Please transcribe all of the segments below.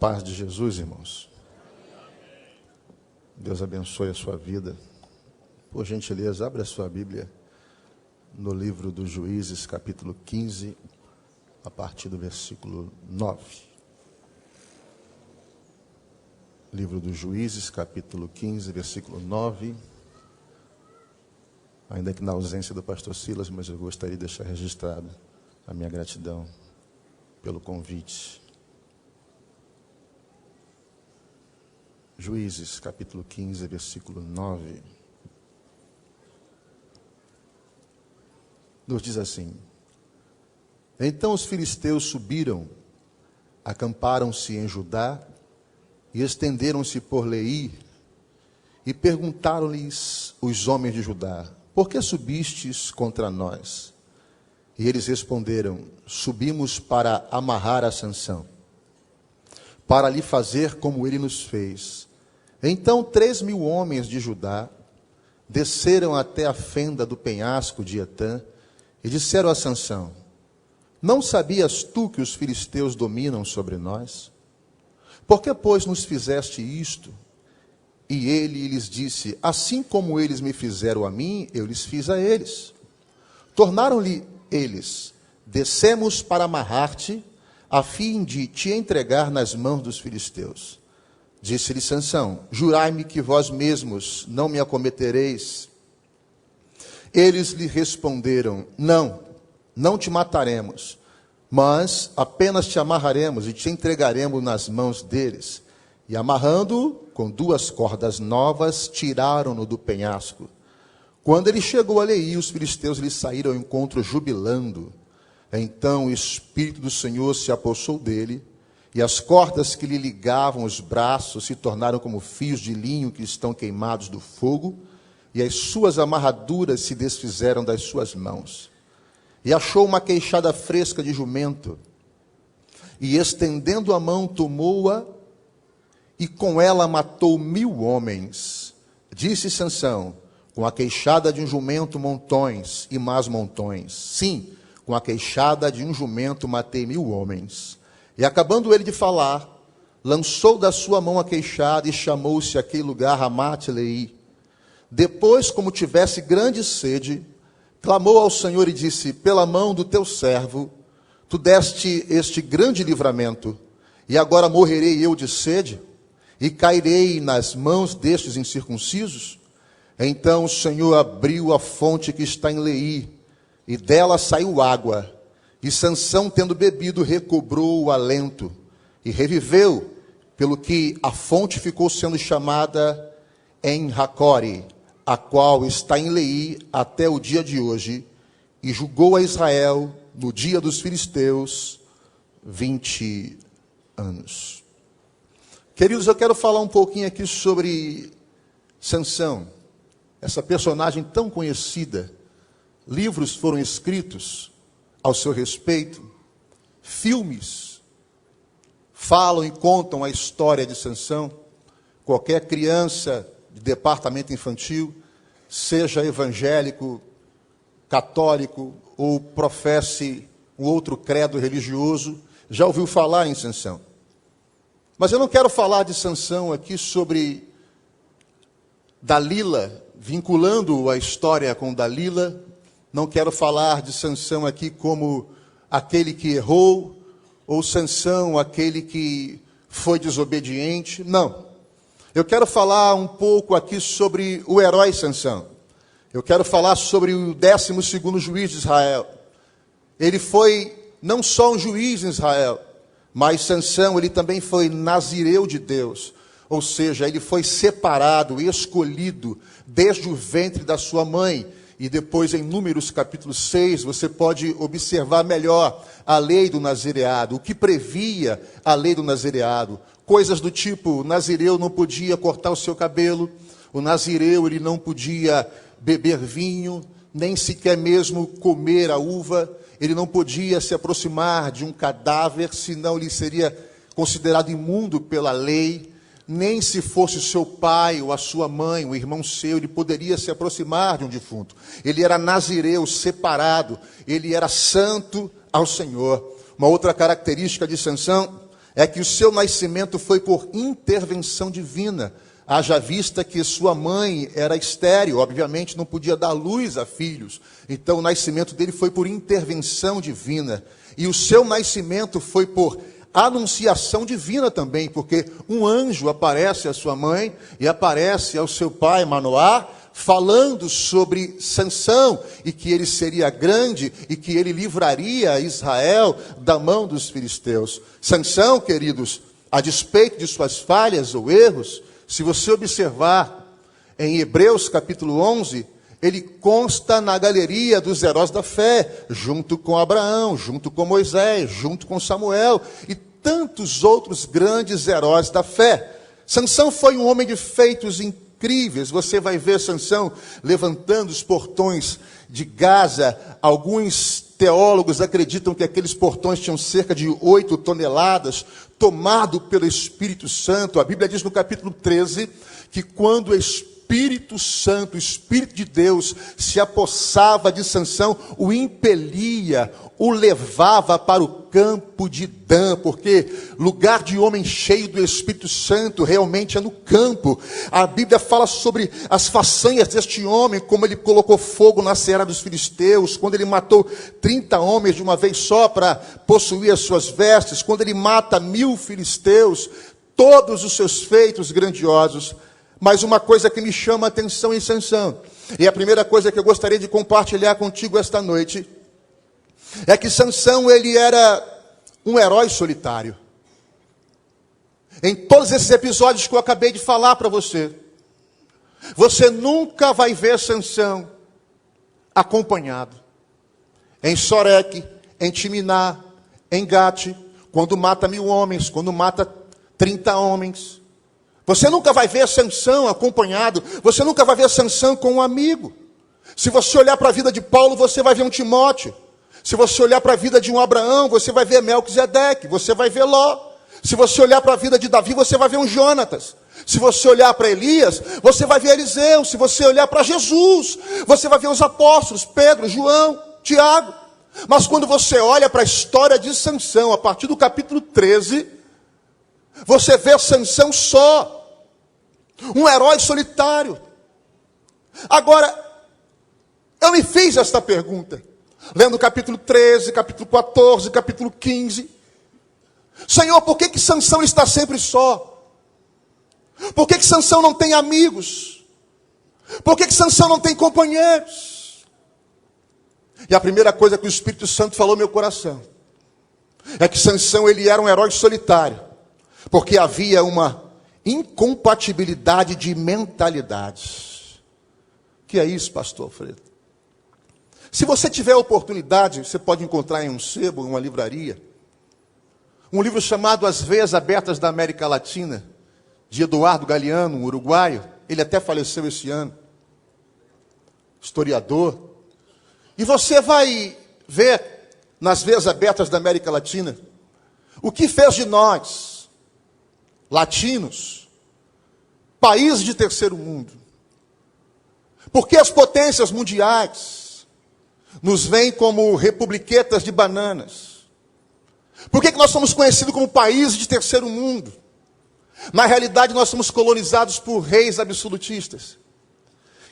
paz de Jesus, irmãos. Deus abençoe a sua vida. Por gentileza, abra a sua Bíblia no livro dos Juízes, capítulo 15, a partir do versículo 9. Livro dos Juízes, capítulo 15, versículo 9. Ainda que na ausência do pastor Silas, mas eu gostaria de deixar registrado a minha gratidão pelo convite. Juízes, capítulo 15, versículo 9. Nos diz assim: Então os filisteus subiram, acamparam-se em Judá e estenderam-se por Leí, e perguntaram-lhes os homens de Judá: Por que subistes contra nós? E eles responderam: Subimos para amarrar a Sansão, para lhe fazer como ele nos fez. Então 3.000 homens de Judá desceram até a fenda do penhasco de Etã e disseram a Sansão: Não sabias tu que os filisteus dominam sobre nós? Por que, pois, nos fizeste isto? E ele lhes disse: Assim como eles me fizeram a mim, eu lhes fiz a eles. Tornaram-lhe eles: Descemos para amarrar-te, a fim de te entregar nas mãos dos filisteus. Disse-lhe Sansão: Jurai-me que vós mesmos não me acometereis. Eles lhe responderam: Não te mataremos, mas apenas te amarraremos e te entregaremos nas mãos deles. E amarrando-o com 2 cordas novas, tiraram-no do penhasco. Quando ele chegou a Leí, os filisteus lhe saíram ao encontro jubilando. Então o Espírito do Senhor se apossou dele, e as cordas que lhe ligavam os braços se tornaram como fios de linho que estão queimados do fogo, e as suas amarraduras se desfizeram das suas mãos. E achou uma queixada fresca de jumento, e estendendo a mão tomou-a, e com ela matou 1.000 homens. Disse Sansão: Com a queixada de um jumento montões e mais montões. Sim, com a queixada de um jumento matei 1.000 homens. E acabando ele de falar, lançou da sua mão a queixada e chamou-se aquele lugar Ramate-Leí. Depois, como tivesse grande sede, clamou ao Senhor e disse: Pela mão do teu servo, tu deste este grande livramento, e agora morrerei eu de sede, e cairei nas mãos destes incircuncisos? Então o Senhor abriu a fonte que está em Leí, e dela saiu água, e Sansão, tendo bebido, recobrou o alento, e reviveu, pelo que a fonte ficou sendo chamada En-Hakkore, a qual está em Leí até o dia de hoje, e julgou a Israel no dia dos filisteus 20 anos. Queridos, eu quero falar um pouquinho aqui sobre Sansão, essa personagem tão conhecida. Livros foram escritos ao seu respeito, filmes falam e contam a história de Sansão. Qualquer criança de departamento infantil, seja evangélico, católico ou professe um outro credo religioso, já ouviu falar em Sansão. Mas eu não quero falar de Sansão aqui sobre Dalila, vinculando a história com Dalila. Não quero falar de Sansão aqui como aquele que errou, ou Sansão aquele que foi desobediente. Não. Eu quero falar um pouco aqui sobre o herói Sansão. Eu quero falar sobre o 12º juiz de Israel. Ele foi não só um juiz em Israel, mas Sansão, ele também foi nazireu de Deus. Ou seja, ele foi separado, escolhido desde o ventre da sua mãe. E depois em Números capítulo 6, você pode observar melhor a lei do nazireado, o que previa a lei do nazireado. Coisas do tipo: o nazireu não podia cortar o seu cabelo, o nazireu ele não podia beber vinho, nem sequer mesmo comer a uva, ele não podia se aproximar de um cadáver, senão ele seria considerado imundo pela lei. Nem se fosse o seu pai ou a sua mãe, o irmão seu, ele poderia se aproximar de um defunto. Ele era nazireu, separado, ele era santo ao Senhor. Uma outra característica de Sansão é que o seu nascimento foi por intervenção divina. Haja vista que sua mãe era estéril, obviamente não podia dar luz a filhos. Então o nascimento dele foi por intervenção divina. E o seu nascimento foi por anunciação divina também, porque um anjo aparece à sua mãe e aparece ao seu pai Manoá, falando sobre Sansão, e que ele seria grande, e que ele livraria Israel da mão dos filisteus. Sansão, queridos, a despeito de suas falhas ou erros, se você observar em Hebreus capítulo 11, ele consta na galeria dos heróis da fé, junto com Abraão, junto com Moisés, junto com Samuel, e tantos outros grandes heróis da fé. Sansão foi um homem de feitos incríveis. Você vai ver Sansão levantando os portões de Gaza. Alguns teólogos acreditam que aqueles portões tinham cerca de 8 toneladas, tomado pelo Espírito Santo. A Bíblia diz no capítulo 13 que quando o Espírito Santo, o Espírito de Deus, se apossava de Sansão, o impelia, o levava para o campo de Dan, porque lugar de homem cheio do Espírito Santo realmente é no campo. A Bíblia fala sobre as façanhas deste homem, como ele colocou fogo na seara dos filisteus, quando ele matou 30 homens de uma vez só para possuir as suas vestes, quando ele mata 1000 filisteus, todos os seus feitos grandiosos. Mas uma coisa que me chama a atenção em Sansão, e a primeira coisa que eu gostaria de compartilhar contigo esta noite, é que Sansão, ele era um herói solitário. Em todos esses episódios que eu acabei de falar para você, você nunca vai ver Sansão acompanhado. Em Soreque, em Timiná, em Gate, quando mata 1000 homens, quando mata 30 homens. Você nunca vai ver Sansão acompanhado, você nunca vai ver Sansão com um amigo. Se você olhar para a vida de Paulo, você vai ver um Timóteo. Se você olhar para a vida de um Abraão, você vai ver Melquisedeque, você vai ver Ló. Se você olhar para a vida de Davi, você vai ver um Jonatas. Se você olhar para Elias, você vai ver Eliseu. Se você olhar para Jesus, você vai ver os apóstolos, Pedro, João, Tiago. Mas quando você olha para a história de Sansão, a partir do capítulo 13, você vê Sansão só, um herói solitário. Agora, eu me fiz esta pergunta, lendo o capítulo 13, capítulo 14, capítulo 15. Senhor, por que Sansão está sempre só? Por que Sansão não tem amigos? Por que Sansão não tem companheiros? E a primeira coisa que o Espírito Santo falou no meu coração é que Sansão, ele era um herói solitário, porque havia uma incompatibilidade de mentalidades. O que é isso, pastor Alfredo? Se você tiver a oportunidade, você pode encontrar em um sebo, em uma livraria, um livro chamado As Veias Abertas da América Latina, de Eduardo Galeano, um uruguaio. Ele até faleceu esse ano, historiador. E você vai ver nas Veias Abertas da América Latina o que fez de nós, latinos, países de terceiro mundo. Porque as potências mundiais nos veem como republiquetas de bananas. Por que nós somos conhecidos como países de terceiro mundo? Na realidade, nós somos colonizados por reis absolutistas,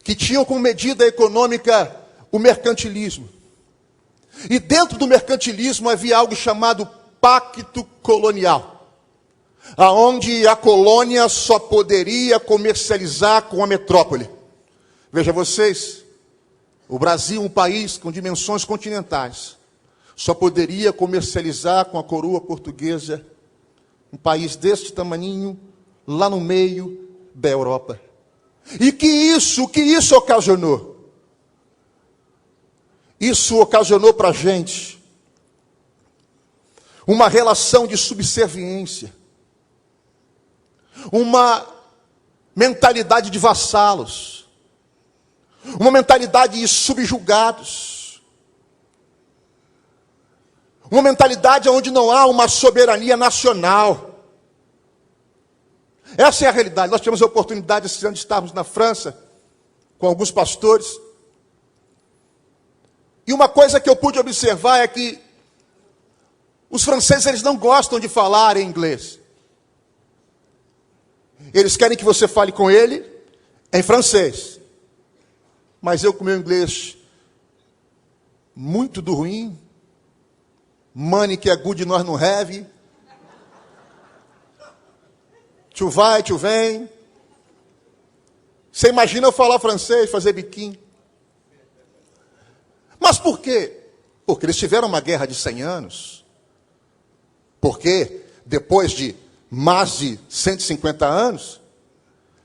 que tinham como medida econômica o mercantilismo. E dentro do mercantilismo havia algo chamado pacto colonial, aonde a colônia só poderia comercializar com a metrópole. Veja vocês, o Brasil, um país com dimensões continentais, só poderia comercializar com a coroa portuguesa, um país deste tamaninho, lá no meio da Europa. E o que isso ocasionou? Isso ocasionou para a gente uma relação de subserviência, uma mentalidade de vassalos, uma mentalidade de subjugados, uma mentalidade onde não há uma soberania nacional. Essa é a realidade. Nós tivemos a oportunidade esse ano de estarmos na França com alguns pastores. E uma coisa que eu pude observar é que Os franceses, eles não gostam de falar em inglês. Eles querem que você fale com ele em francês. Mas eu, com meu inglês muito do ruim, money que é good nós não have, tu vai, tu vem. Você imagina eu falar francês, fazer biquinho. Mas por quê? Porque eles tiveram uma guerra de 100 anos. Porque depois de mais de 150 anos,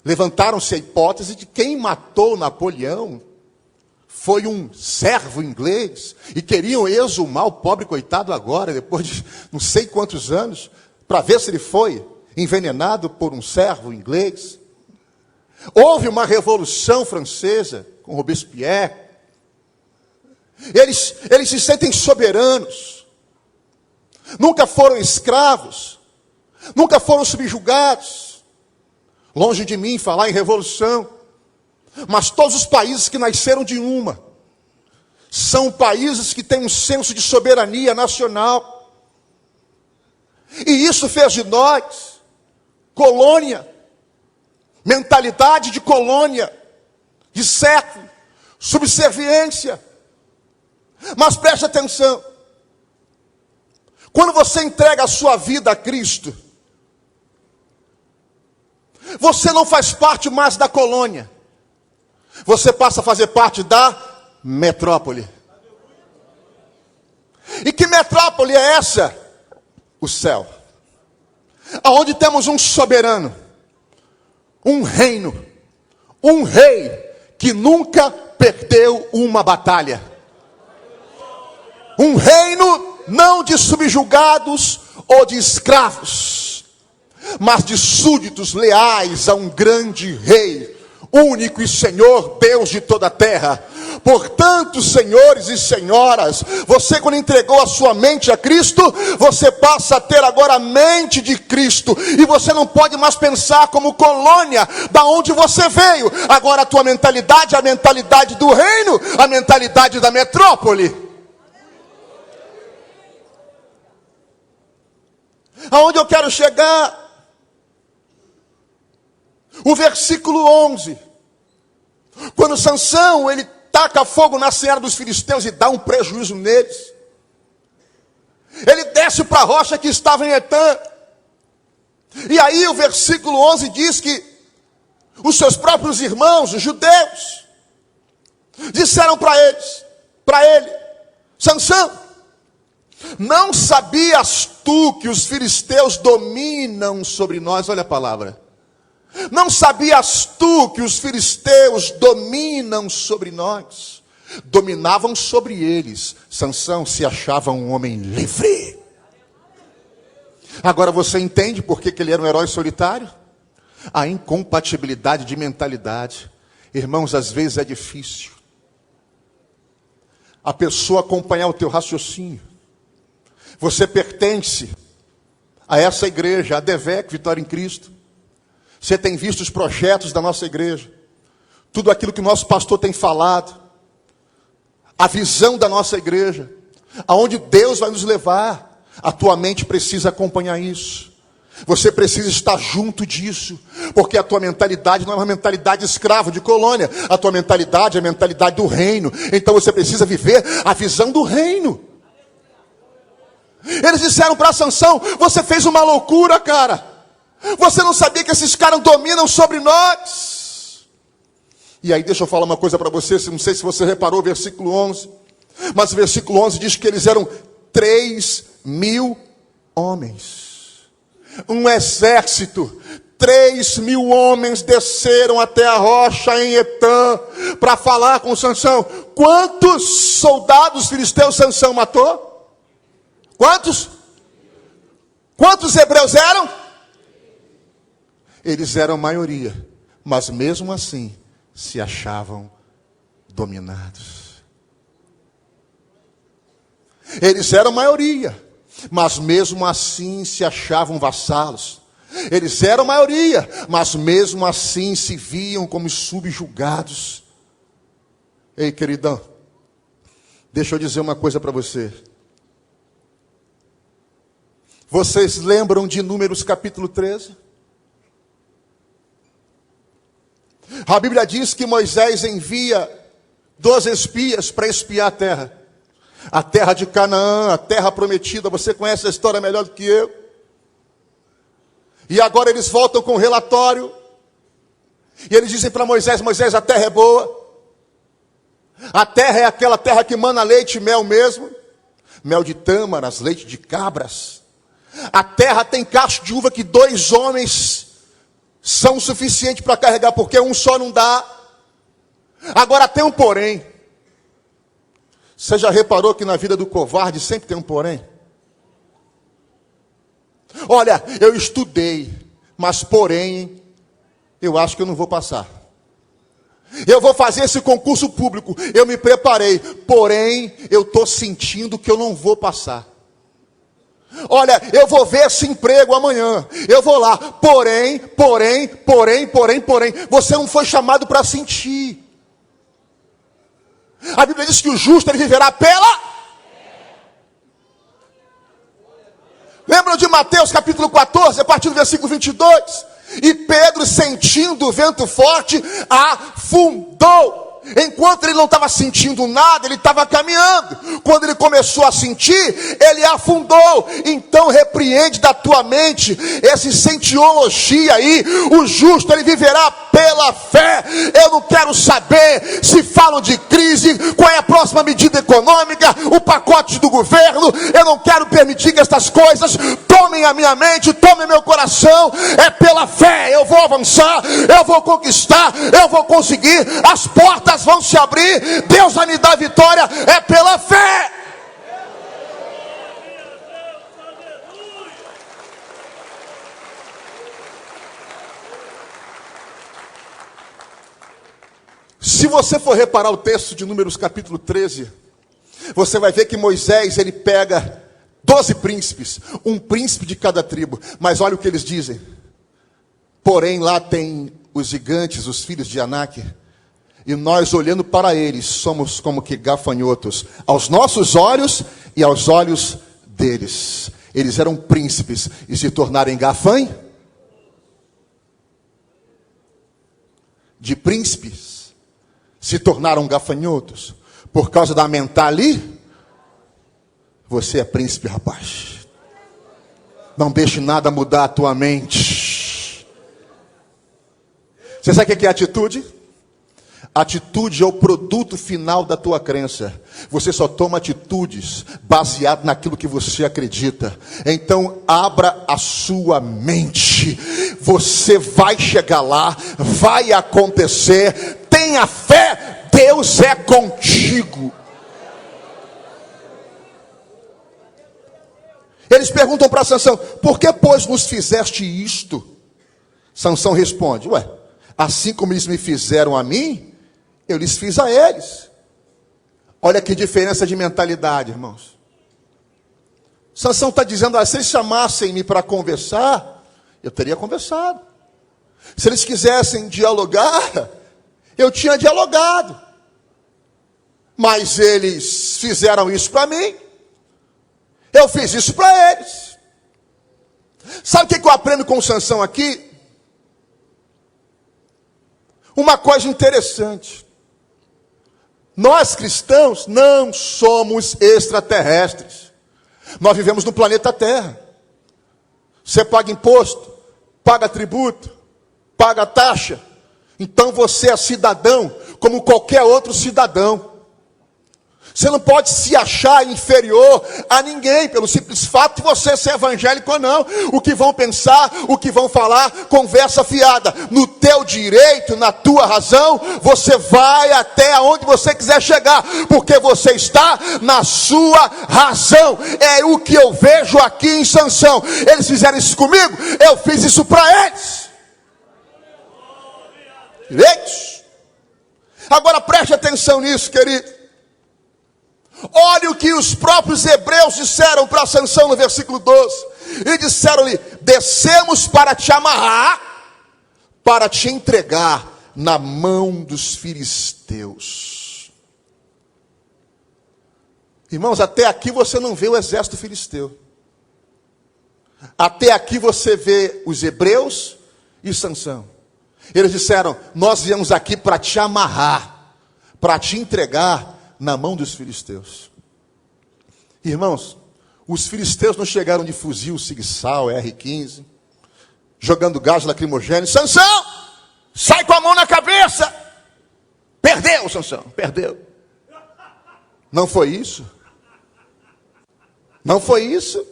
levantaram-se a hipótese de quem matou Napoleão foi um servo inglês, e queriam exumar o pobre coitado agora, depois de não sei quantos anos, para ver se ele foi envenenado por um servo inglês. Houve uma revolução francesa com Robespierre. Eles se sentem soberanos. Nunca foram escravos. Nunca foram subjugados. Longe de mim falar em revolução. Mas todos os países que nasceram de uma são países que têm um senso de soberania nacional. E isso fez de nós colônia. Mentalidade de colônia, de século, subserviência. Mas preste atenção. Quando você entrega a sua vida a Cristo, você não faz parte mais da colônia. Você passa a fazer parte da metrópole. E que metrópole é essa? O céu. Aonde temos um soberano. Um reino, um rei que nunca perdeu uma batalha. Um reino não de subjugados ou de escravos, mas de súditos leais a um grande rei, único e Senhor, Deus de toda a terra. Portanto, senhores e senhoras, você quando entregou a sua mente a Cristo, você passa a ter agora a mente de Cristo, e você não pode mais pensar como colônia da onde você veio. Agora a tua mentalidade é a mentalidade do reino, a mentalidade da metrópole. Aonde eu quero chegar? O versículo 11. Quando Sansão, ele taca fogo na seara dos filisteus e dá um prejuízo neles. Ele desce para a rocha que estava em Etã. E aí o versículo 11 diz que os seus próprios irmãos, os judeus, disseram para ele, Sansão, não sabias tu que os filisteus dominam sobre nós? Olha a palavra. Não sabias tu que os filisteus dominam sobre nós? Dominavam sobre eles. Sansão se achava um homem livre. Agora você entende por que ele era um herói solitário? A incompatibilidade de mentalidade. Irmãos, às vezes é difícil a pessoa acompanhar o teu raciocínio. Você pertence a essa igreja, a DEVEC, Vitória em Cristo. Você tem visto os projetos da nossa igreja, tudo aquilo que o nosso pastor tem falado, a visão da nossa igreja, aonde Deus vai nos levar. A tua mente precisa acompanhar isso. Você precisa estar junto disso, porque a tua mentalidade não é uma mentalidade escrava de colônia. A tua mentalidade é a mentalidade do reino. Então você precisa viver a visão do reino. Eles disseram para Sansão, você fez uma loucura, cara. Você não sabia que esses caras dominam sobre nós? E aí deixa eu falar uma coisa para você, não sei se você reparou o versículo 11. Mas o versículo 11 diz que eles eram 3.000 homens. Um exército. 3.000 homens desceram até a rocha em Etã para falar com Sansão. Quantos soldados filisteus Sansão matou? Quantos? Quantos hebreus eram? Eles eram a maioria, mas mesmo assim se achavam dominados. Eles eram a maioria, mas mesmo assim se achavam vassalos. Eles eram a maioria, mas mesmo assim se viam como subjugados. Ei, queridão, deixa eu dizer uma coisa para você. Vocês lembram de Números capítulo 13? A Bíblia diz que Moisés envia 12 espias para espiar a terra de Canaã, a terra prometida. Você conhece a história melhor do que eu. E agora eles voltam com o relatório. E eles dizem para Moisés: Moisés, a terra é boa. A terra é aquela terra que mana leite e mel mesmo. Mel de tâmaras, leite de cabras. A terra tem cacho de uva que 2 homens são suficientes para carregar, porque um só não dá. Agora tem um porém. Você já reparou que na vida do covarde sempre tem um porém? Olha, eu estudei, mas porém, eu acho que eu não vou passar. Eu vou fazer esse concurso público, eu me preparei, porém, eu estou sentindo que eu não vou passar. Olha, eu vou ver esse emprego amanhã, eu vou lá, porém, você não foi chamado para sentir. A Bíblia diz que o justo ele viverá pela... Lembram de Mateus capítulo 14, a partir do versículo 22? E Pedro, sentindo o vento forte, afundou. Enquanto ele não estava sentindo nada, ele estava caminhando. Quando ele começou a sentir, ele afundou. Então repreende da tua mente esse sentiologia aí. O justo ele viverá pela fé. Eu não quero saber se falam de crise, qual é a próxima medida econômica, o pacote do governo. Eu não quero permitir que estas coisas tomem a minha mente, tomem meu coração. É pela fé, eu vou avançar, eu vou conquistar, eu vou conseguir. As portas vão se abrir, Deus vai me dar vitória, é pela fé. Se você for reparar o texto de Números capítulo 13, você vai ver que Moisés, ele pega 12 príncipes, um príncipe de cada tribo, mas olha o que eles dizem. Porém lá tem os gigantes, os filhos de Anak, e nós olhando para eles, somos como que gafanhotos, aos nossos olhos e aos olhos deles. Eles eram príncipes e se tornarem de príncipes, se tornaram gafanhotos, por causa da mentalidade. Você é príncipe, rapaz. Não deixe nada mudar a tua mente. Você sabe o que é atitude? Atitude é o produto final da tua crença. Você só toma atitudes baseado naquilo que você acredita. Então abra a sua mente. Você vai chegar lá, vai acontecer. Tenha fé, Deus é contigo. Eles perguntam para Sansão: por que pois nos fizeste isto? Sansão responde: ué, assim como eles me fizeram a mim, eu lhes fiz a eles. Olha que diferença de mentalidade, irmãos. Sansão está dizendo: se eles chamassem-me para conversar, eu teria conversado. Se eles quisessem dialogar, eu tinha dialogado. Mas eles fizeram isso para mim, eu fiz isso para eles. Sabe o que eu aprendo com Sansão aqui? Uma coisa interessante. Nós cristãos não somos extraterrestres. Nós vivemos no planeta Terra. Você paga imposto, paga tributo, paga taxa. Então você é cidadão como qualquer outro cidadão. Você não pode se achar inferior a ninguém pelo simples fato de você ser evangélico ou não. O que vão pensar, o que vão falar, conversa fiada. No teu direito, na tua razão, você vai até onde você quiser chegar, porque você está na sua razão. É o que eu vejo aqui em Sansão. Eles fizeram isso comigo, eu fiz isso para eles. Direitos. Agora preste atenção nisso, querido. Olha o que os próprios hebreus disseram para Sansão no versículo 12. E disseram-lhe: descemos para te amarrar, para te entregar na mão dos filisteus. Irmãos, até aqui você não vê o exército filisteu. Até aqui você vê os hebreus e Sansão. Eles disseram: nós viemos aqui para te amarrar, para te entregar na mão dos filisteus. Irmãos, os filisteus não chegaram de fuzil, sig-sal, R-15, jogando gás lacrimogêneo. Sansão, sai com a mão na cabeça. Perdeu, Sansão, perdeu. Não foi isso. Não foi isso.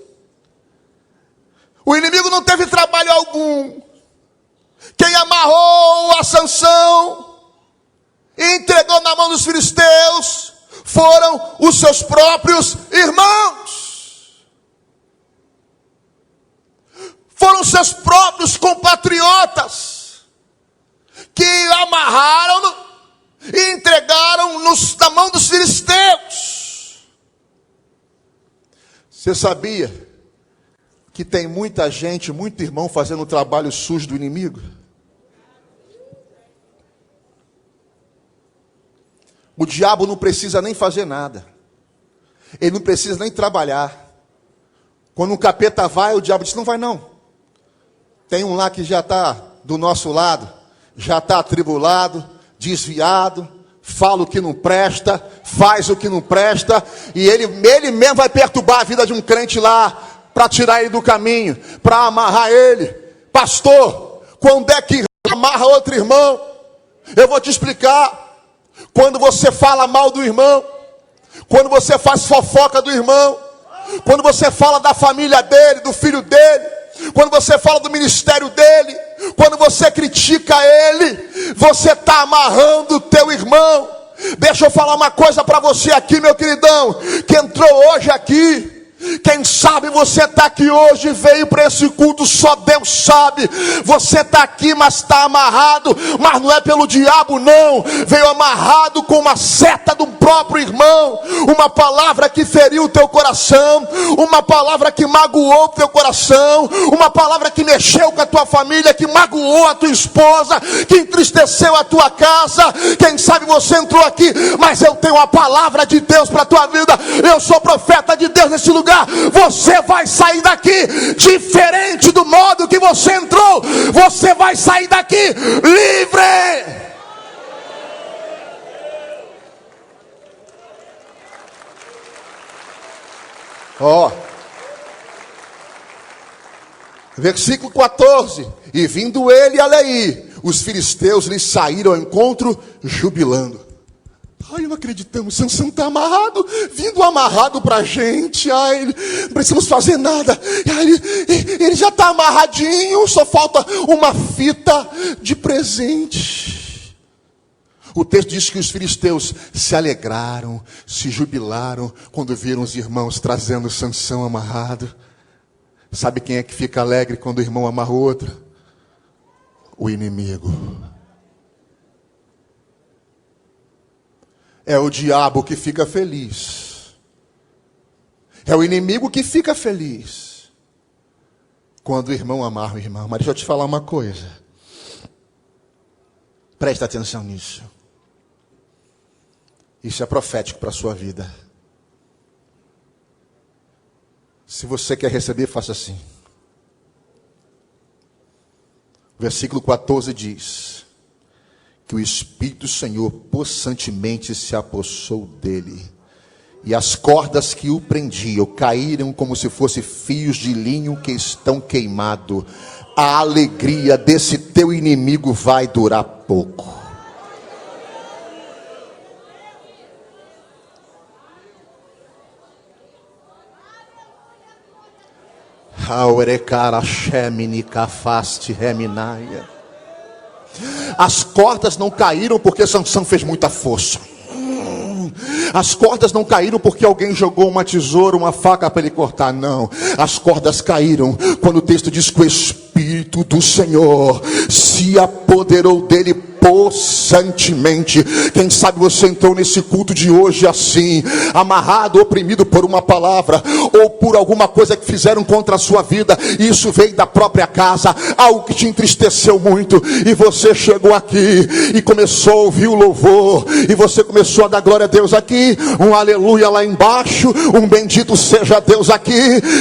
O inimigo não teve trabalho algum. Quem amarrou a Sansão e entregou na mão dos filisteus foram os seus próprios irmãos. Foram seus próprios compatriotas que amarraram e entregaram na mão dos filisteus. Você sabia que tem muita gente, muito irmão fazendo o trabalho sujo do inimigo? O diabo não precisa nem fazer nada. Ele não precisa nem trabalhar. Quando um capeta vai, o diabo diz: não vai não. Tem um lá que já está do nosso lado, já está atribulado, desviado, fala o que não presta, faz o que não presta, e ele mesmo vai perturbar a vida de um crente lá, para tirar ele do caminho, para amarrar ele. Pastor, quando é que amarra outro irmão? Eu vou te explicar. Quando você fala mal do irmão, quando você faz fofoca do irmão, quando você fala da família dele, do filho dele, quando você fala do ministério dele, quando você critica ele, você está amarrando o teu irmão. Deixa eu falar uma coisa para você aqui, meu queridão, que entrou hoje aqui. Quem sabe você está aqui hoje, veio para esse culto, só Deus sabe. Você está aqui, mas está amarrado, mas não é pelo diabo não. Veio amarrado com uma seta do próprio irmão, uma palavra que feriu o teu coração, uma palavra que magoou o teu coração, uma palavra que mexeu com a tua família, que magoou a tua esposa, que entristeceu a tua casa. Quem sabe você entrou aqui, mas eu tenho a palavra de Deus para a tua vida. Eu sou profeta de Deus nesse lugar. Você vai sair daqui diferente do modo que você entrou. Você vai sair daqui livre. Versículo 14. E vindo ele a Leí, os filisteus lhe saíram ao encontro jubilando. Ai, não acreditamos, Sansão está amarrado, vindo amarrado para a gente. Ai, não precisamos fazer nada. Ai, ele já está amarradinho, só falta uma fita de presente. O texto diz que os filisteus se alegraram, se jubilaram, quando viram os irmãos trazendo Sansão amarrado. Sabe quem é que fica alegre quando o irmão amarra o outro? O inimigo. É o diabo que fica feliz. É o inimigo que fica feliz quando o irmão amarra o irmão. Mas deixa eu te falar uma coisa. Presta atenção nisso. Isso é profético para a sua vida. Se você quer receber, faça assim. Versículo 14 diz que o Espírito do Senhor possantemente se apossou dele, e as cordas que o prendiam caíram como se fossem fios de linho que estão queimados. A alegria desse teu inimigo vai durar pouco. As cordas não caíram porque Sansão fez muita força. As cordas não caíram porque alguém jogou uma tesoura, uma faca para ele cortar. Não, as cordas caíram quando o texto diz que o Espírito do Senhor se apoderou dele possantemente. Quem sabe você entrou nesse culto de hoje assim, amarrado, oprimido por uma palavra, ou por alguma coisa que fizeram contra a sua vida, e isso veio da própria casa, algo que te entristeceu muito, e você chegou aqui, e começou a ouvir o louvor, e você começou a dar glória a Deus aqui, um aleluia lá embaixo, um bendito seja Deus aqui,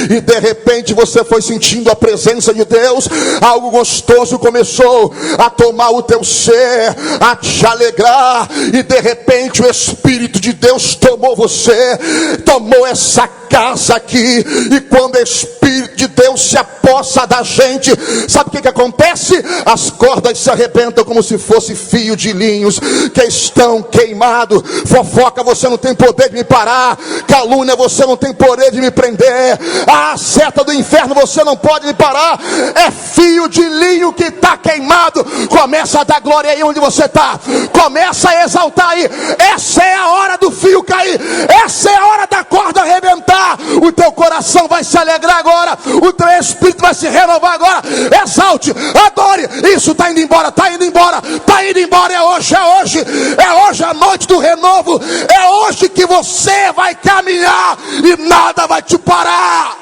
e de repente você foi sentindo a presença de Deus, algo gostoso começou a tomar o teu ser, a te alegrar, e de repente o Espírito de Deus tomou você, tomou essa casa aqui, e quando o Espírito de Deus se apossa da gente, sabe o que acontece? As cordas se arrebentam como se fosse fio de linhos que estão queimados. Fofoca, você não tem poder de me parar. Calúnia, você não tem poder de me prender. A seta do inferno, você não pode me parar. É fio de linho que está queimado. Começa a dar glória aí onde você está, começa a exaltar aí. Essa é a hora do fio cair, essa é a hora da corda arrebentar. O teu coração vai se alegrar agora, o teu espírito vai se renovar agora. Exalte, adore. Isso está indo embora, está indo embora, está indo embora. É hoje, é hoje, é hoje a noite do renovo. É hoje que você vai caminhar e nada vai te parar.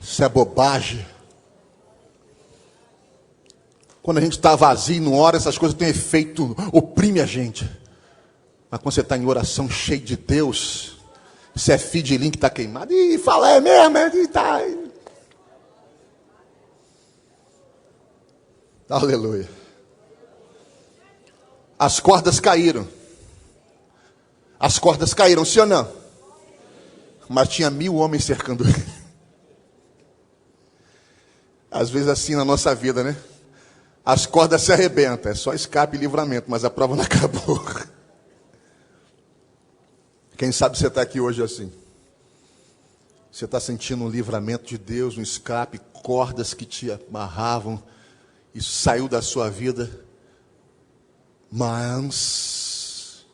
Isso é bobagem. Quando a gente está vazio, não ora, essas coisas têm efeito, oprime a gente. Mas quando você está em oração cheio de Deus, você é filho de link que está queimado, e fala, é mesmo, tá. Aleluia. As cordas caíram. As cordas caíram, sim ou não? Mas tinha 1000 homens cercando ele. Às vezes assim na nossa vida, né? As cordas se arrebentam, é só escape e livramento, mas a prova não acabou. Quem sabe você está aqui hoje assim. Você está sentindo um livramento de Deus, um escape, cordas que te amarravam, isso saiu da sua vida. Mas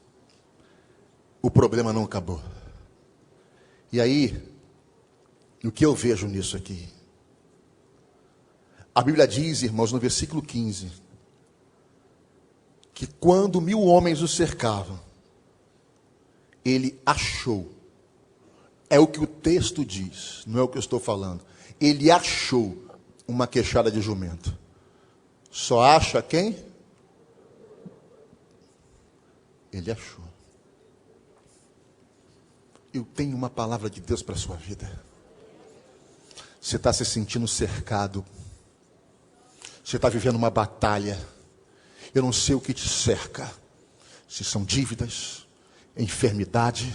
o problema não acabou. E aí, o que eu vejo nisso aqui? A Bíblia diz, irmãos, no versículo 15, que quando 1000 homens o cercavam, ele achou. É o que o texto diz, não é o que eu estou falando. Ele achou uma queixada de jumento. Só acha quem? Ele achou. Eu tenho uma palavra de Deus para a sua vida. Você está se sentindo cercado. Você está vivendo uma batalha. Eu não sei o que te cerca. Se são dívidas, enfermidade.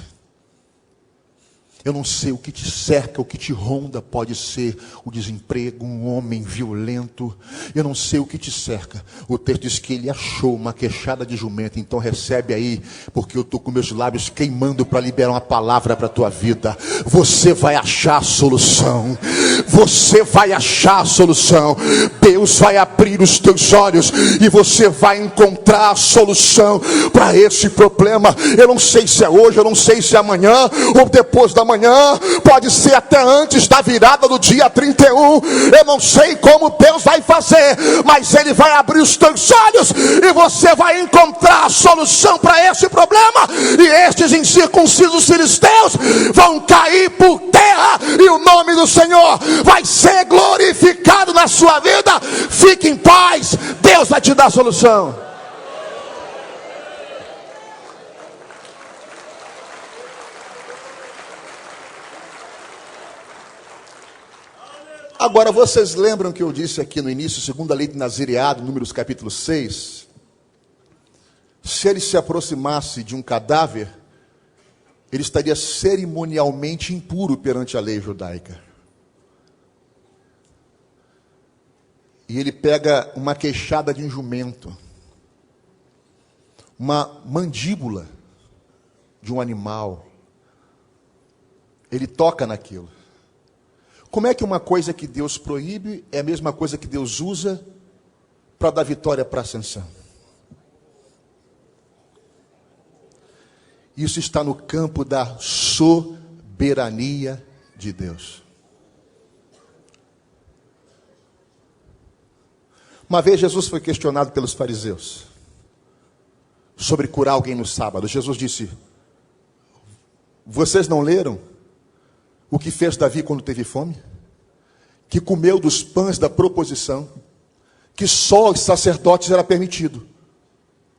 Eu não sei o que te cerca, o que te ronda. Pode ser o desemprego, um homem violento. Eu não sei o que te cerca. O texto diz que ele achou uma queixada de jumento. Então recebe aí, porque eu estou com meus lábios queimando para liberar uma palavra para a tua vida. Você vai achar a solução. Você vai achar a solução. Deus vai abrir os teus olhos e você vai encontrar a solução para esse problema. Eu não sei se é hoje, eu não sei se é amanhã ou depois da manhã, pode ser até antes da virada do dia 31. Eu não sei como Deus vai fazer, mas Ele vai abrir os teus olhos e você vai encontrar a solução para esse problema. E estes incircuncisos filisteus vão cair por terra e o nome do Senhor vai ser glorificado na sua vida. Fique em paz, Deus vai te dar a solução. Agora, vocês lembram que eu disse aqui no início, segundo a lei de nazireado, Números capítulo 6, se ele se aproximasse de um cadáver, ele estaria cerimonialmente impuro perante a lei judaica. E ele pega uma queixada de um jumento, uma mandíbula de um animal, ele toca naquilo. Como é que uma coisa que Deus proíbe é a mesma coisa que Deus usa para dar vitória para a ascensão? Isso está no campo da soberania de Deus. Uma vez Jesus foi questionado pelos fariseus sobre curar alguém no sábado. Jesus disse: vocês não leram o que fez Davi quando teve fome? Que comeu dos pães da proposição, que só os sacerdotes era permitido.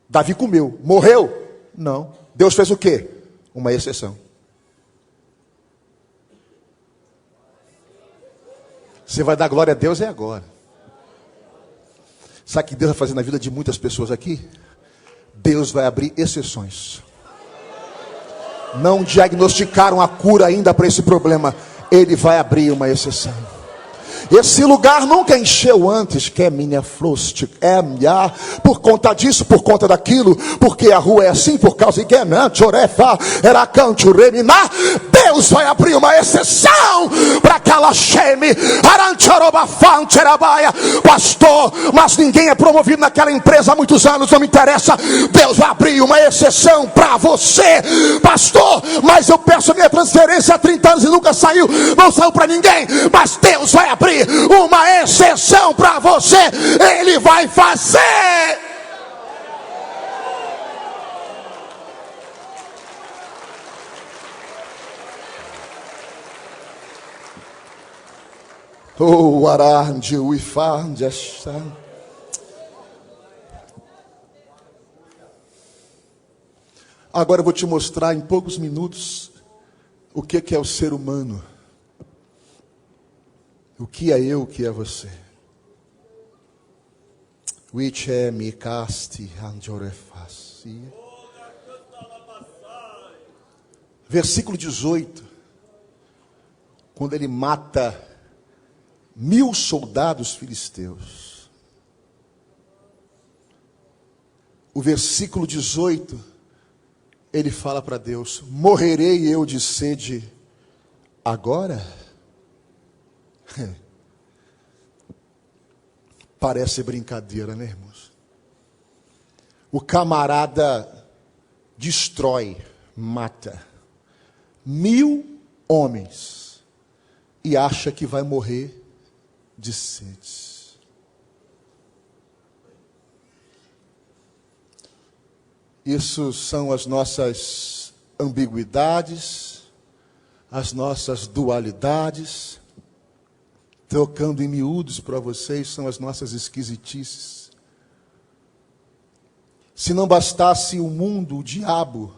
Davi comeu, morreu? Não. Deus fez o quê? Uma exceção. Você vai dar glória a Deus agora. Sabe o que Deus vai fazer na vida de muitas pessoas aqui? Deus vai abrir exceções. Não diagnosticaram a cura ainda para esse problema. Ele vai abrir uma exceção. Esse lugar nunca encheu antes, que é minha flost, é minha, por conta disso, por conta daquilo, porque a rua é assim, por causa de era canto reminar. Deus vai abrir uma exceção para aquela Sheme, pastor, mas ninguém é promovido naquela empresa há muitos anos, não me interessa. Deus vai abrir uma exceção para você, pastor, mas eu peço a minha transferência há 30 anos e nunca saiu, não saiu para ninguém, mas Deus vai abrir uma exceção para você. Ele vai fazer. Oh, arande o ifande esta. Agora eu vou te mostrar em poucos minutos o que é o ser humano. O que é eu, o que é você? Which é me casti anjorefasi. Versículo 18. Quando ele mata 1000 soldados filisteus. O versículo 18, ele fala para Deus: morrerei eu de sede agora? Parece brincadeira, né, irmãos? O camarada destrói, mata 1000 homens e acha que vai morrer de sede. Isso são as nossas ambiguidades, as nossas dualidades. Trocando em miúdos para vocês, são as nossas esquisitices. Se não bastasse o mundo, o diabo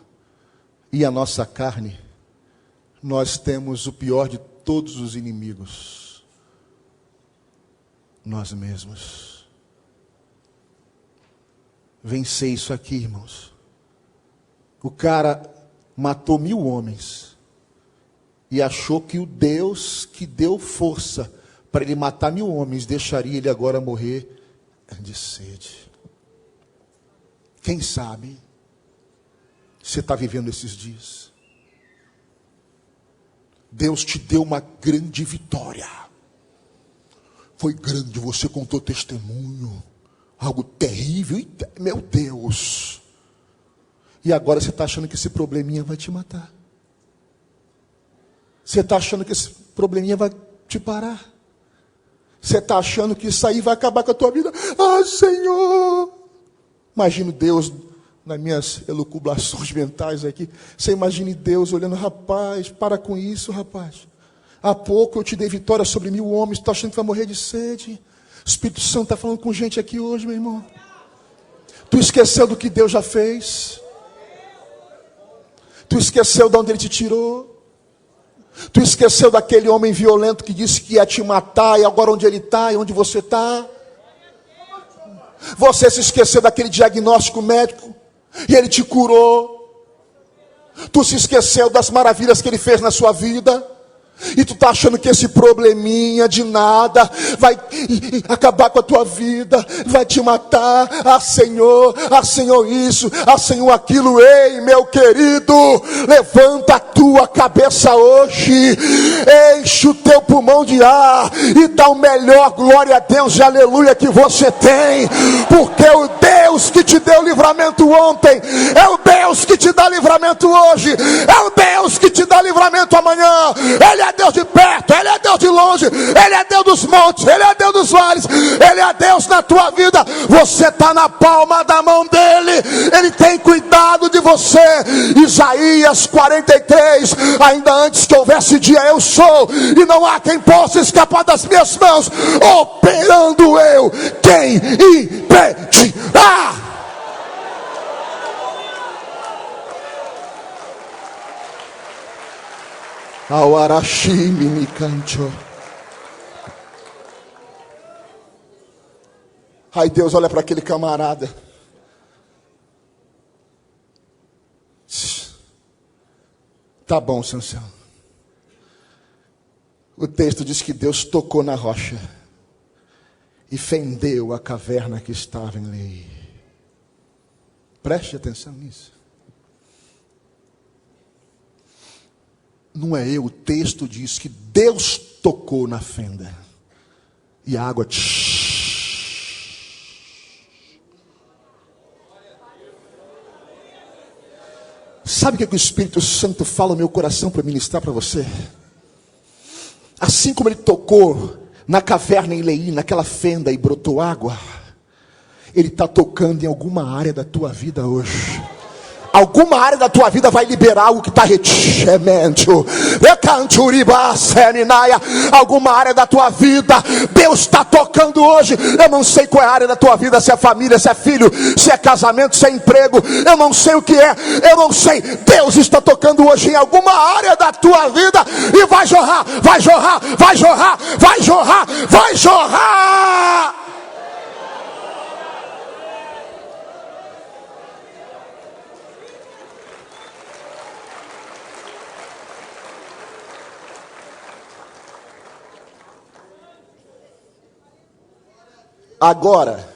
e a nossa carne, nós temos o pior de todos os inimigos: nós mesmos. Vencer isso aqui, irmãos. O cara matou 1000 homens e achou que o Deus que deu força para ele matar 1000 homens deixaria ele agora morrer de sede. Quem sabe você está vivendo esses dias? Deus te deu uma grande vitória. Foi grande, você contou testemunho, algo terrível, meu Deus. E agora você está achando que esse probleminha vai te matar. Você está achando que esse probleminha vai te parar. Você está achando que isso aí vai acabar com a tua vida. Ah, Senhor! Imagino Deus, nas minhas elucubrações mentais aqui, você imagine Deus olhando: rapaz, para com isso, rapaz. Há pouco eu te dei vitória sobre 1000 homens, tu está achando que vai morrer de sede? O Espírito Santo está falando com gente aqui hoje, meu irmão. Tu esqueceu do que Deus já fez? Tu esqueceu de onde Ele te tirou? Tu esqueceu daquele homem violento que disse que ia te matar, e agora onde ele está e onde você está? Você se esqueceu daquele diagnóstico médico e ele te curou? Tu se esqueceu das maravilhas que ele fez na sua vida? E tu tá achando que esse probleminha de nada vai acabar com a tua vida, vai te matar. Ah, Senhor isso, ah, Senhor aquilo. Ei, meu querido, levanta a tua cabeça hoje, enche o teu pulmão de ar e dá o melhor glória a Deus e aleluia que você tem, porque o Deus que te deu livramento ontem é o Deus que te dá livramento hoje, é o Deus que te dá livramento amanhã. Ele é Deus de perto, Ele é Deus de longe, Ele é Deus dos montes, Ele é Deus dos vales, Ele é Deus na tua vida. Você está na palma da mão dEle, Ele tem cuidado de você. Isaías 43, ainda antes que houvesse dia eu sou, e não há quem possa escapar das minhas mãos. Operando eu, quem impedirá? Ai, Deus olha para aquele camarada. Tá bom, Sansão. O texto diz que Deus tocou na rocha e fendeu a caverna que estava em Leí. Preste atenção nisso. Não é eu, o texto diz que Deus tocou na fenda e a água Sabe o que o Espírito Santo fala no meu coração para ministrar para você? Assim como ele tocou na caverna em Leí, naquela fenda e brotou água, ele está tocando em alguma área da tua vida hoje. Alguma área da tua vida vai liberar algo que está retimento. Alguma área da tua vida Deus está tocando hoje. Eu não sei qual é a área da tua vida, se é família, se é filho, se é casamento, se é emprego. Eu não sei o que é, eu não sei. Deus está tocando hoje em alguma área da tua vida e vai jorrar, vai jorrar, vai jorrar, vai jorrar, vai jorrar. Agora,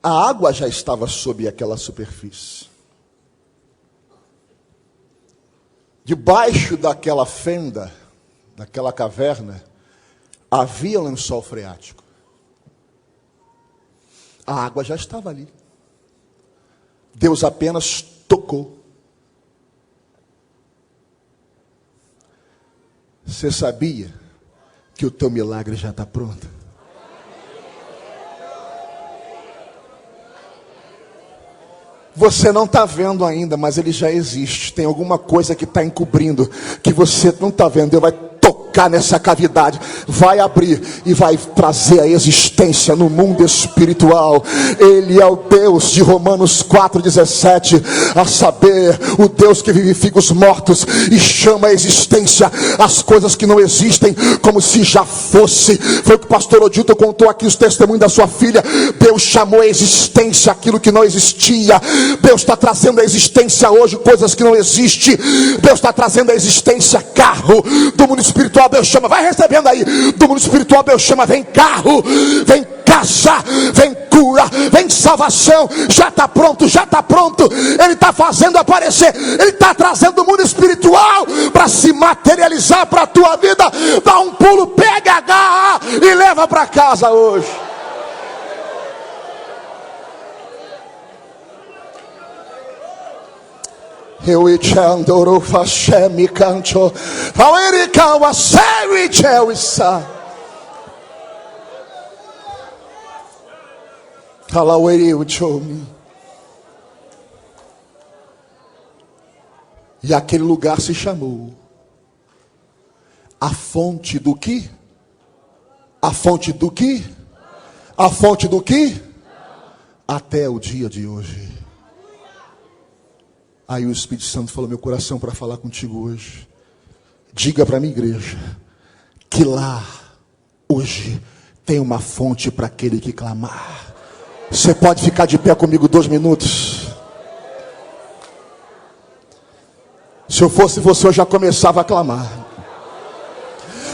a água já estava sob aquela superfície. Debaixo daquela fenda, daquela caverna, havia um lençol freático. A água já estava ali. Deus apenas tocou. Você sabia que o teu milagre já está pronto? Você não está vendo ainda, mas ele já existe. Tem alguma coisa que está encobrindo, que você não está vendo. Deus vai tocar nessa cavidade, vai abrir e vai trazer a existência no mundo espiritual. Ele é o Deus de Romanos 4,17, a saber, o Deus que vivifica os mortos e chama a existência as coisas que não existem como se já fosse. Foi o que o pastor Odilton contou aqui, os testemunhos da sua filha. Deus chamou a existência aquilo que não existia. Deus está trazendo a existência hoje coisas que não existem. Deus está trazendo a existência carro do mundo espiritual. Deus chama, vai recebendo aí do mundo espiritual. Deus chama, vem carro, vem casa, vem cura, vem salvação. Já está pronto, já está pronto. Ele está fazendo aparecer, ele está trazendo o mundo espiritual para se materializar para a tua vida. Dá um pulo, pega, agarra e leva para casa hoje. Eu ichandoro fashemi canto, faerika waseri chewisa, talaweri uchomi. E aquele lugar se chamou a fonte do que? A fonte do que? A fonte do que? Até o dia de hoje. Aí o Espírito Santo falou meu coração para falar contigo hoje. Diga para a minha igreja que lá hoje tem uma fonte para aquele que clamar. Você pode ficar de pé comigo 2 minutos? Se eu fosse você, eu já começava a clamar.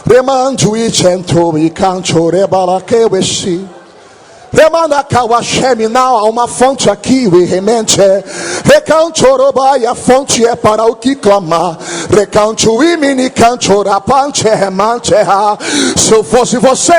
Remanjui centro e canto rebalaqueuexi. Há uma fonte aqui, remente. Recanchorobai, a fonte é para o que clamar. Recancho e mini canchorapante remante. Se eu fosse você,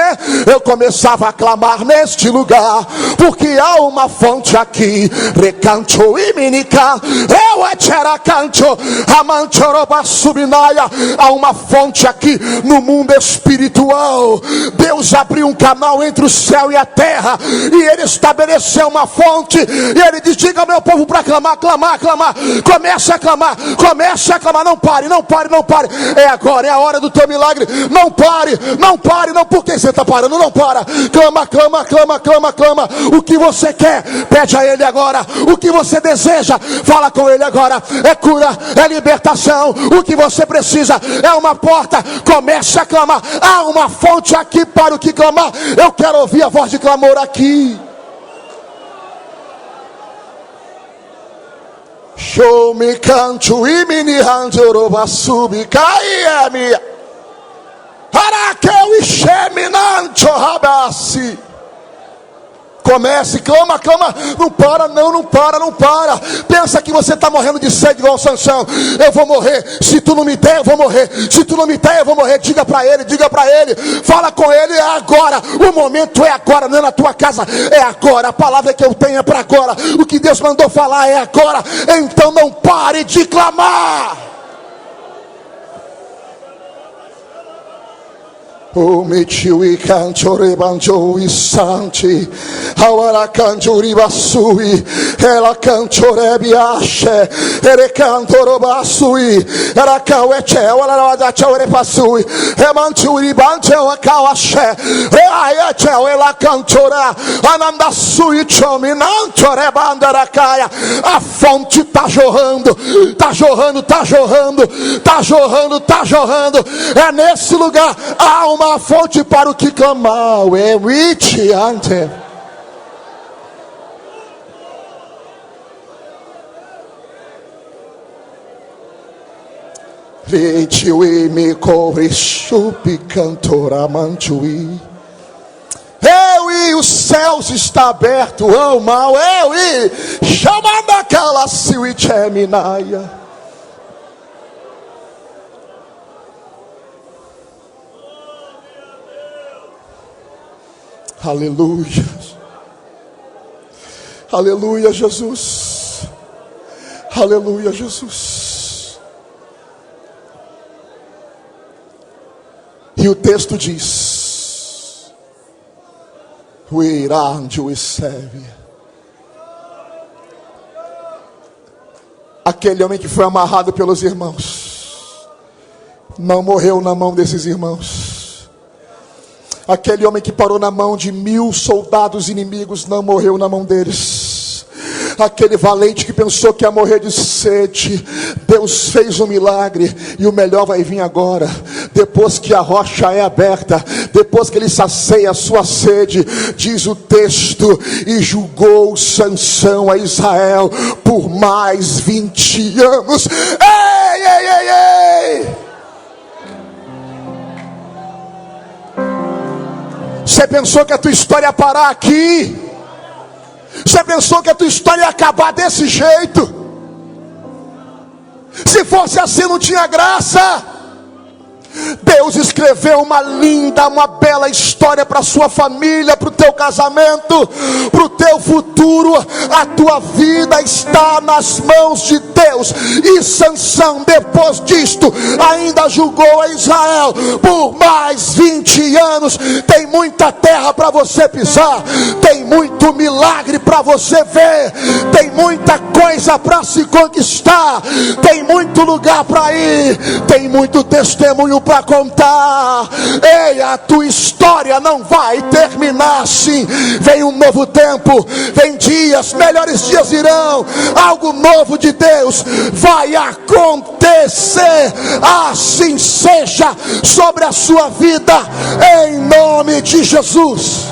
eu começava a clamar neste lugar, porque há uma fonte aqui. Recancho e mini can, eu etera cancho, amanchoroba subinaia. Há uma fonte aqui no mundo espiritual. Deus abriu um canal entre o céu e a terra, e ele estabeleceu uma fonte, e ele diz: diga ao meu povo para clamar, clamar, clamar. Comece a clamar, comece a clamar. Não pare, não pare, não pare. É agora, é a hora do teu milagre. Não pare, não pare, não. Por que você está parando? Não para. Clama, clama, clama, clama, clama. O que você quer, pede a ele agora. O que você deseja, fala com ele agora. É cura, é libertação. O que você precisa é uma porta. Comece a clamar. Há uma fonte aqui para o que clamar. Eu quero ouvir a voz de clamor aqui. Show me canto e mini ranjoroba subi caia minha. Araqueu e cheminancho rabassi. Comece, clama, clama. Não para, não, não para, não para. Pensa que você está morrendo de sede igual Sansão. Eu vou morrer. Se tu não me der, eu vou morrer. Se tu não me der, eu vou morrer. Diga para ele, diga para ele. Fala com ele, é agora. O momento é agora, não é na tua casa. É agora. A palavra que eu tenho é para agora. O que Deus mandou falar é agora. Então não pare de clamar. O metiu e canchore banjo e santi, awara canchori basui, ela canchore biasce, ere cantoro basui, era caueche, ela da chore basui, remanchuri banjo a cauache, reaeche, ela canchora, ananda sui chominanchore bandara caia. A fonte está jorrando, está jorrando, está jorrando, está jorrando, está jorrando. É nesse lugar há uma fonte para o que clamar. É rich ante. Ritiwi me cobre chupi cantora manchuí. Eu e os céus está aberto, oh mal, eu e chamando aquela siuicheminaia. Aleluia, aleluia, Jesus, aleluia, Jesus. E o texto diz: o irande o serve. Aquele homem que foi amarrado pelos irmãos não morreu na mão desses irmãos. Aquele homem que parou na mão de 1000 soldados inimigos não morreu na mão deles. Aquele valente que pensou que ia morrer de sede, Deus fez um milagre. E o melhor vai vir agora. Depois que a rocha é aberta, depois que ele sacia a sua sede, diz o texto: e julgou Sansão a Israel por mais 20 anos. Ei, ei, ei, ei! Você pensou que a tua história ia parar aqui? Você pensou que a tua história ia acabar desse jeito? Se fosse assim, não tinha graça. Deus escreveu uma linda, uma bela história para a sua família, para o teu casamento, para o teu futuro. A tua vida está nas mãos de Deus. E Sansão, depois disto, ainda julgou a Israel por mais 20 anos. Tem muita terra para você pisar, tem muito milagre para você ver, tem muita coisa para se conquistar, tem muito lugar para ir, tem muito testemunho para contar. Ei, a tua história não vai terminar assim. Vem um novo tempo, vem dias, melhores dias virão. Algo novo de Deus vai acontecer. Assim seja sobre a sua vida, em nome de Jesus.